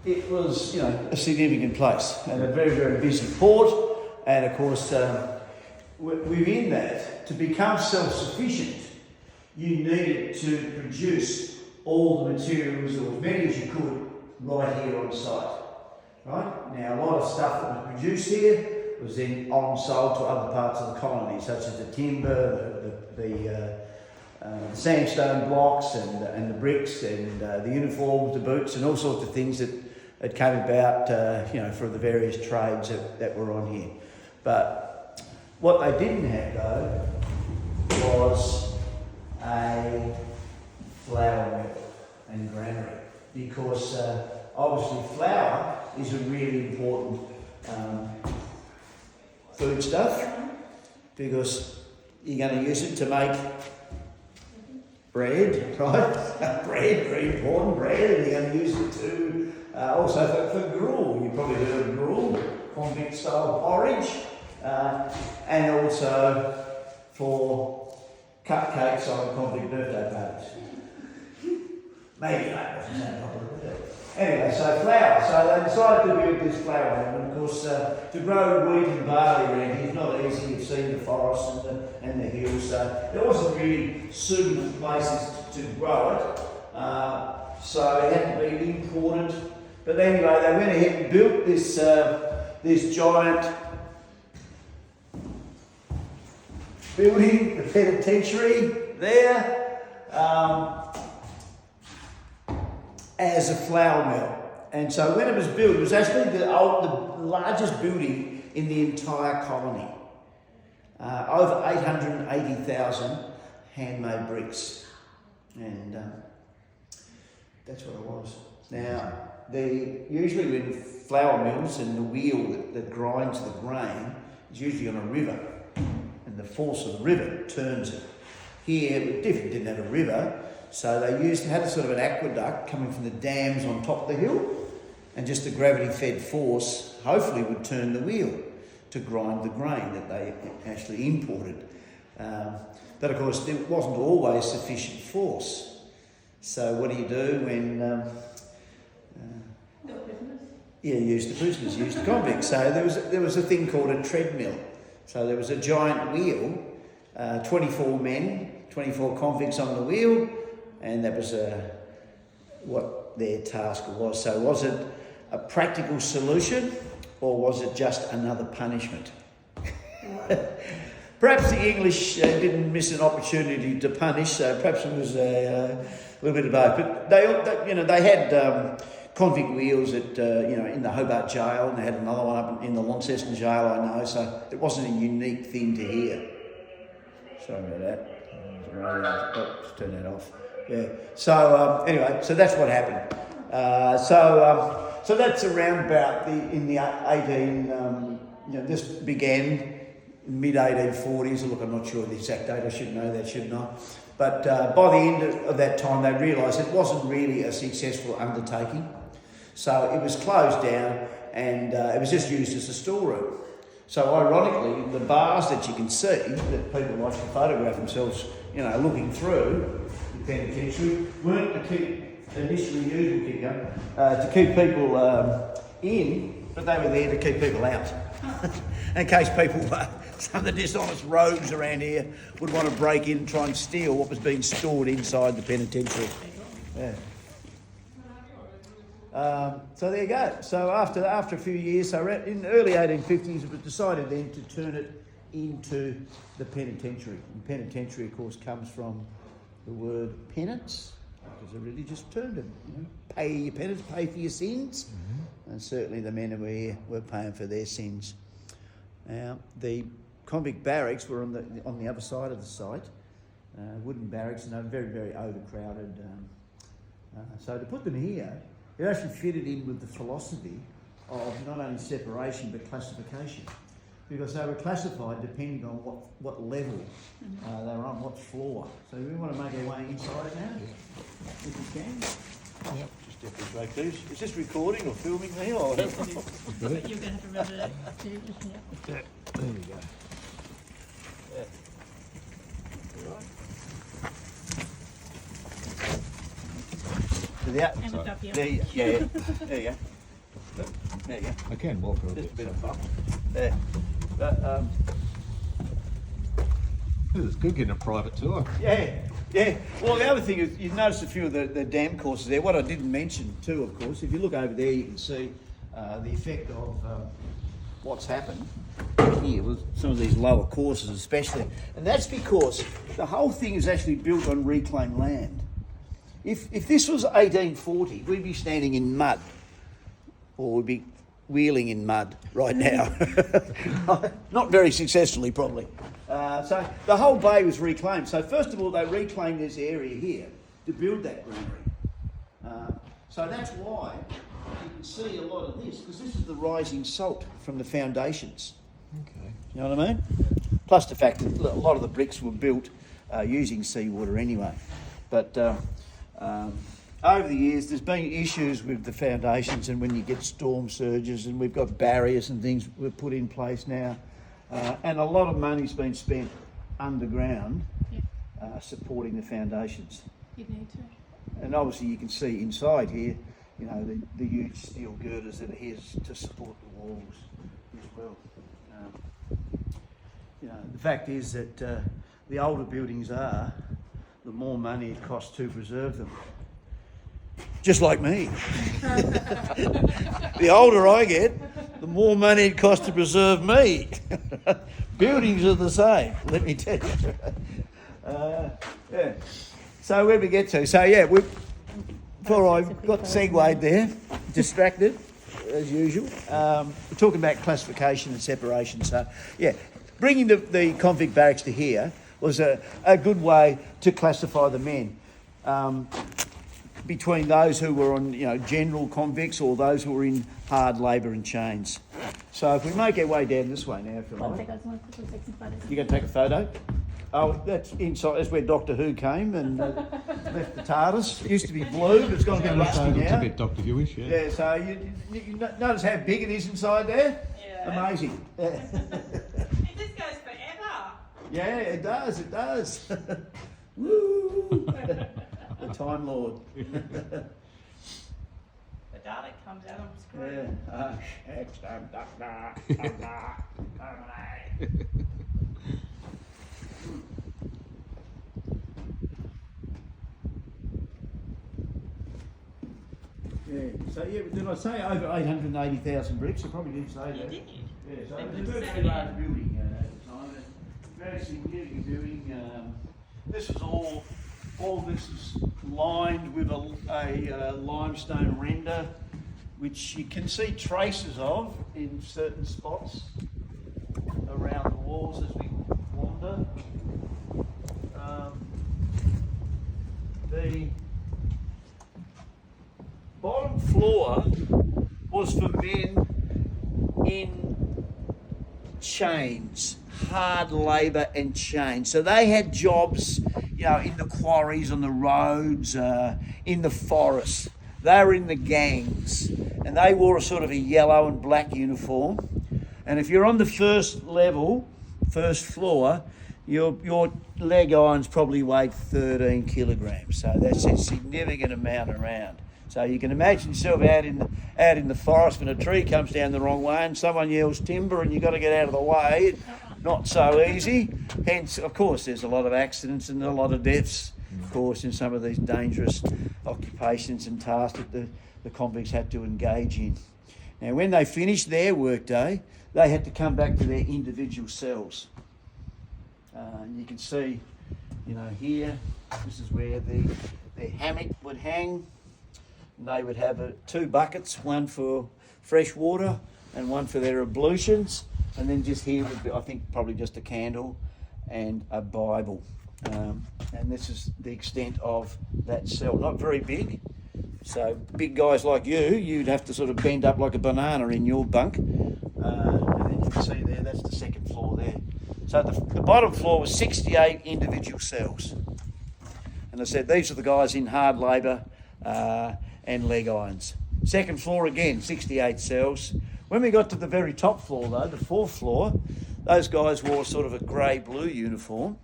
it was, you know, a significant place and a very, very busy port. And of course, within that, to become self-sufficient, you needed to produce all the materials, or as many as you could, right here on site. Right? Now, a lot of stuff that was produced here was then on-sold to other parts of the colony, such as the timber, the sandstone blocks, and the bricks, and the uniforms, the boots, and all sorts of things that came about, you know, for the various trades that were on here. But what they didn't have, though, was a flour mill and granary, because obviously flour is a really important foodstuff, because you're going to use it to make bread, right? Bread, very important, bread, and you're going to use it to also for gruel. You've probably heard of gruel, convict style porridge, and also for cupcakes on convict birthday parties. Maybe that doesn't sound proper, does it? Anyway, so flour. So they decided to build this flour mill, and of course, to grow wheat and barley around here is not easy. You've seen the forests and the hills, so there wasn't really suitable places to grow it. So it had to be imported. But anyway, they went ahead and built this giant building, the penitentiary there. As a flour mill. And so when it was built, it was actually the largest building in the entire colony. Over 880,000 handmade bricks. And that's what it was. Now, usually when flour mills and the wheel that grinds the grain is usually on a river, and the force of the river turns it. Here, it didn't have a river, so they had a sort of an aqueduct coming from the dams on top of the hill, and just the gravity-fed force hopefully would turn the wheel to grind the grain that they actually imported. But of course, there wasn't always sufficient force. So what do you do when... use the prisoners, use the convicts. So there was a thing called a treadmill. So there was a giant wheel, 24 men, 24 convicts on the wheel, and that was what their task was. So was it a practical solution, or was it just another punishment? Perhaps the English didn't miss an opportunity to punish, so perhaps it was a little bit of both. But they had convict wheels at in the Hobart Jail, and they had another one up in the Launceston Jail, I know. So it wasn't a unique thing to hear. Sorry about that. Let's turn that off. Yeah. So anyway, so that's what happened. So that's around about in the 18. This began in mid 1840s. Look, I'm not sure the exact date. I should know that, shouldn't I? But by the end of that time, they realised it wasn't really a successful undertaking. So it was closed down, and it was just used as a storeroom. So ironically, the bars that you can see, that people like to photograph themselves, looking through the penitentiary, weren't to keep, initially used, to keep people in, but they were there to keep people out. In case people, some of the dishonest rogues around here would want to break in and try and steal what was being stored inside the penitentiary. Yeah. So there you go. So after a few years, so in the early 1850s, it was decided then to turn it into the penitentiary. And penitentiary, of course, comes from the word penance, which is a religious term to pay your penance, pay for your sins. Mm-hmm. And certainly the men who were here were paying for their sins. Now, the convict barracks were on the other side of the site, wooden barracks, and very, very overcrowded. So to put them here, it actually fitted in with the philosophy of not only separation but classification, because they were classified depending on what level they were on, what floor. So we want to make our way inside now, if we can. Yep. Just step this way, please. Is this recording or filming me? Or You're going to have to remember that too. There we go. Yeah. All right. to the And it's up here. there you go. There you go. There you go. I can walk a Just a bit. bit of bump. There. But, It's good getting a private tour. yeah. Well, the other thing is, you've noticed a few of the dam courses there. What I didn't mention too, of course, if you look over there, you can see the effect of what's happened here with some of these lower courses especially. And that's because the whole thing is actually built on reclaimed land. If this was 1840, we'd be standing in mud, or we'd be wheeling in mud right now. Not very successfully, probably. So the whole bay was reclaimed. So first of all, they reclaimed this area here to build that greenery. So that's why you can see a lot of this, because this is the rising salt from the foundations. Okay. You know what I mean? Plus the fact that a lot of the bricks were built using seawater anyway. But over the years, there's been issues with the foundations, and when you get storm surges, and we've got barriers and things we've put in place now. And a lot of money's been spent underground supporting the foundations. You'd need to. And obviously you can see inside here, you know, the huge steel girders that are here to support the walls as well. You know, the fact is that the older buildings are, the more money it costs to preserve them. Just like me. The older I get, the more money it costs to preserve me. Buildings are the same, let me tell you. Yeah. So where we get to? So yeah, before I got segued there, distracted as usual. We're talking about classification and separation. So yeah, bringing the convict barracks to here was a good way to classify the men. Between those who were on, general convicts, or those who were in hard labour and chains. So if we make our way down this way now, if you like. You going to take a photo? Oh, that's inside. That's where Doctor Who came and left the TARDIS. It used to be blue, but it's gone a bit rusty It's a now. bit Doctor Who-ish, yeah. Yeah, so you notice how big it is inside there? Yeah. Amazing. Yeah. This goes forever. Yeah, it does. Woo! The Time Lord. The Dalek comes out on screen. Yeah, so yeah, did I say over 880,000 bricks? I probably did say that. You did. Yeah, so It it was a was very large building at the time. Very significant building. This is all this is lined with a limestone render, which you can see traces of in certain spots around the walls as we wander. The bottom floor was for men in chains, hard labour and chains. So they had jobs, in the quarries, on the roads, in the forests. They were in the gangs, and they wore a sort of a yellow and black uniform. And if you're on the first level, first floor, your leg irons probably weighed 13 kilograms. So that's a significant amount around. So you can imagine yourself out in the forest when a tree comes down the wrong way and someone yells timber and you've got to get out of the way. Not so easy. Hence, of course, there's a lot of accidents and a lot of deaths, of course, in some of these dangerous occupations and tasks that the convicts had to engage in. Now, when they finished their workday, they had to come back to their individual cells. And you can see, here, this is where their hammock would hang. And they would have two buckets, one for fresh water and one for their ablutions. And then just here would be, I think, probably just a candle and a Bible. And this is the extent of that cell. Not very big. So big guys like you'd have to sort of bend up like a banana in your bunk. And then you can see there, that's the second floor there. So the bottom floor was 68 individual cells. And I said, these are the guys in hard labour and leg irons. Second floor again, 68 cells. When we got to the very top floor though, the fourth floor, those guys wore sort of a grey-blue uniform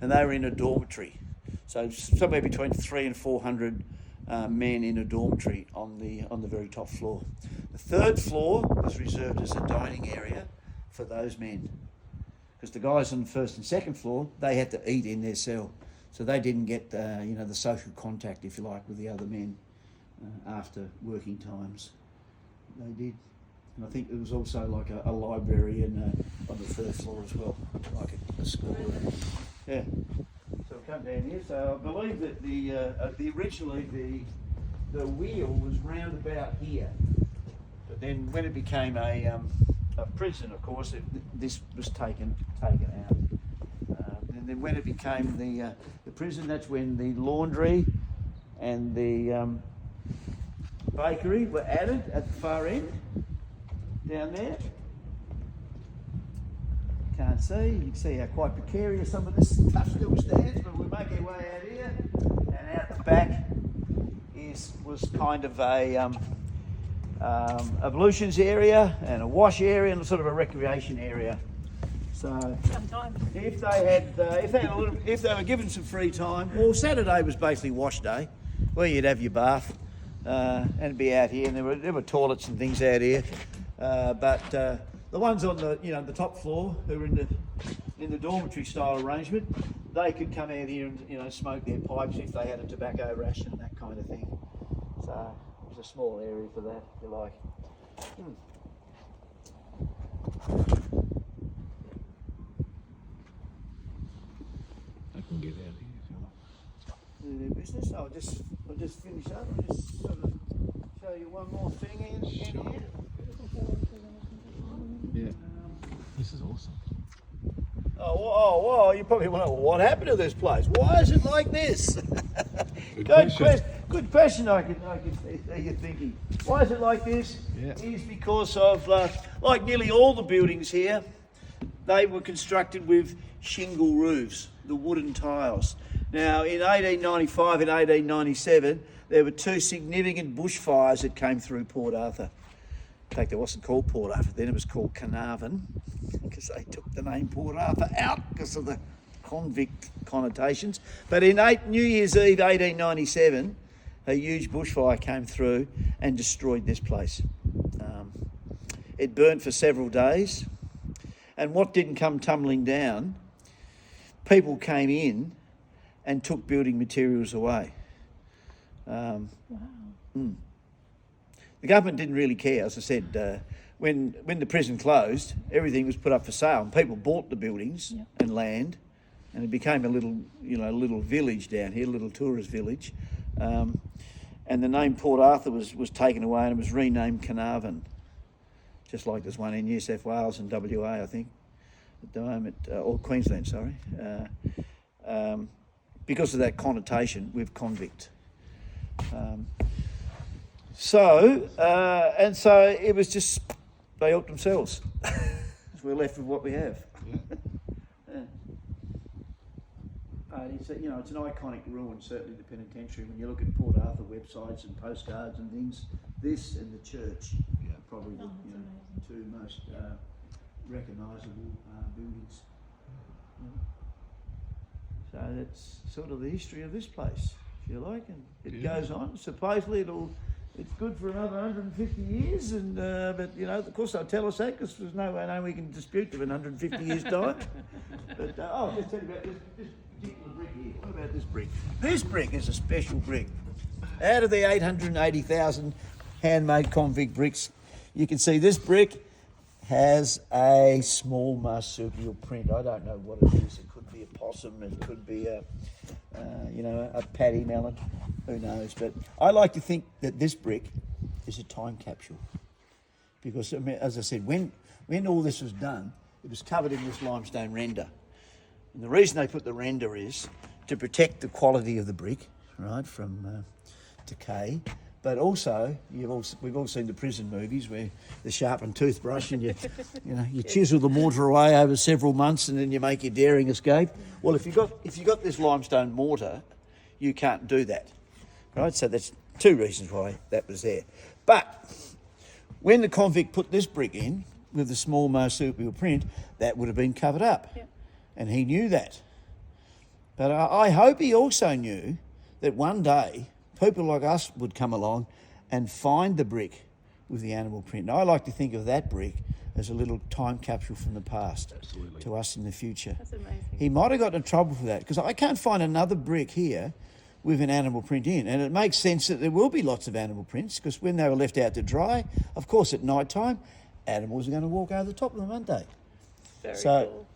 and they were in a dormitory. So somewhere between 300 and 400 men in a dormitory on the very top floor. The third floor was reserved as a dining area for those men, because the guys on the first and second floor, they had to eat in their cell, so they didn't get the social contact, if you like, with the other men after working times. They did. And I think there was also like a library on the third floor as well, like a school. Yeah. So we'll come down here. So I believe that originally the wheel was round about here, but then when it became a prison, of course, this was taken out. And then when it became the prison, that's when the laundry and the bakery were added at the far end. Down there, can't see. You can see how quite precarious some of this stuff still stands, but we make our way out here, and out the back was kind of a ablutions area and a wash area and sort of a recreation area. So if they were given some free time, well, Saturday was basically wash day, where you'd have your bath and be out here, and there were toilets and things out here. But the ones on the top floor who were in the dormitory style arrangement, they could come out here and smoke their pipes if they had a tobacco ration, that kind of thing. So it was a small area for that, if you like. I can get out of here if you want. Do their business. I'll just finish up. I'll just sort of show you one more thing in here. Yeah. This is awesome. Oh, you probably wonder what happened to this place. Why is it like this? Good question. I can see you thinking. Why is it like this? Yeah. Is because of like nearly all the buildings here, they were constructed with shingle roofs, the wooden tiles. Now, in 1895 and 1897, there were two significant bushfires that came through Port Arthur. In fact, it wasn't called Port Arthur then, it was called Carnarvon, because they took the name Port Arthur out because of the convict connotations. But in New Year's Eve 1897, a huge bushfire came through and destroyed this place. It burnt for several days, and what didn't come tumbling down, people came in and took building materials away. Wow. The government didn't really care, as I said. When the prison closed, everything was put up for sale, and people bought the buildings and land, and it became a little village down here, a little tourist village. And the name Port Arthur was taken away and it was renamed Carnarvon, just like there's one in New South Wales and WA, I think, at the moment, or Queensland, sorry, because of that connotation with convict. So it was just, they helped themselves. We're left with what we have. Yeah. It's an iconic ruin, certainly the penitentiary. When you look at Port Arthur websites and postcards and things, this and the church are probably the two most recognisable buildings. So that's sort of the history of this place, if you like, and it goes on. Supposedly it's good for another 150 years, and but of course they'll tell us that because there's no way we can dispute them in 150 years' time. But I'll just tell you about this particular brick here. What about this brick? This brick is a special brick. Out of the 880,000 handmade convict bricks, you can see this brick has a small marsupial print. I don't know what it is. It could be a possum. It could be a paddy melon. Who knows? But I like to think that this brick is a time capsule, because as I said, when all this was done, it was covered in this limestone render, and the reason they put the render is to protect the quality of the brick, right, from decay. But also, we've all seen the prison movies where the sharpened toothbrush and you chisel the mortar away over several months and then you make your daring escape. Well, if you got this limestone mortar, you can't do that, right? So that's two reasons why that was there. But when the convict put this brick in with the small marsupial print, that would have been covered up, and he knew that. But I hope he also knew that one day people like us would come along and find the brick with the animal print. And I like to think of that brick as a little time capsule from the past to us in the future. That's amazing. He might have got in trouble for that because I can't find another brick here with an animal print in. And it makes sense that there will be lots of animal prints because when they were left out to dry, of course at night time, animals are going to walk over the top of them, aren't they? Very So- cool.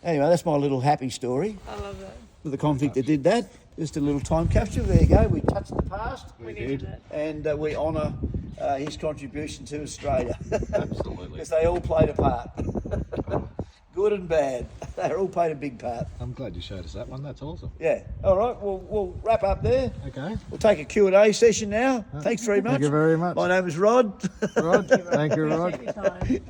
Anyway, that's my little happy story I love that. for the convict that did that. Just a little time capsule. There you go. We touched the past We needed that. and we honour his contribution to Australia. Absolutely. Because they all played a part. Good and bad. They all played a big part. I'm glad you showed us that one. That's awesome. Yeah. All right. We'll wrap up there. Okay. We'll take a Q&A session now. Thanks very much. Thank you very much. My name is Rod. Rod, thank you, Rod. Appreciate your time.